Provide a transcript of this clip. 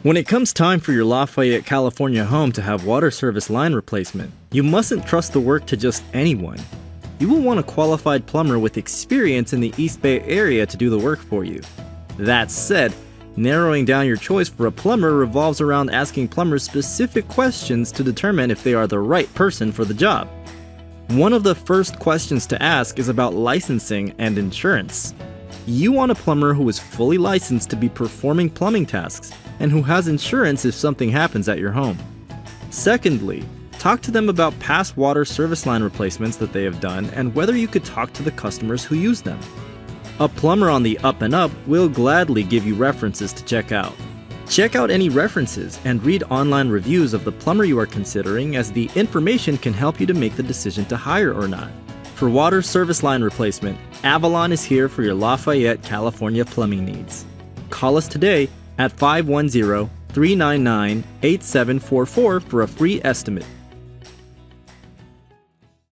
When it comes time for your Lafayette, California home to have water service line replacement, you mustn't trust the work to just anyone. You will want a qualified plumber with experience in the East Bay area to do the work for you. That said, narrowing down your choice for a plumber revolves around asking plumbers specific questions to determine if they are the right person for the job. One of the first questions to ask is about licensing and insurance. You want a plumber who is fully licensed to be performing plumbing tasks and who has insurance if something happens at your home. Secondly, talk to them about past water service line replacements that they have done and whether you could talk to the customers who use them. A plumber on the up and up will gladly give you references to check out. Check out any references and read online reviews of the plumber you are considering, as the information can help you to make the decision to hire or not. For water service line replacement, Avalon is here for your Lafayette, California plumbing needs. Call us today at 510-399-8744 for a free estimate.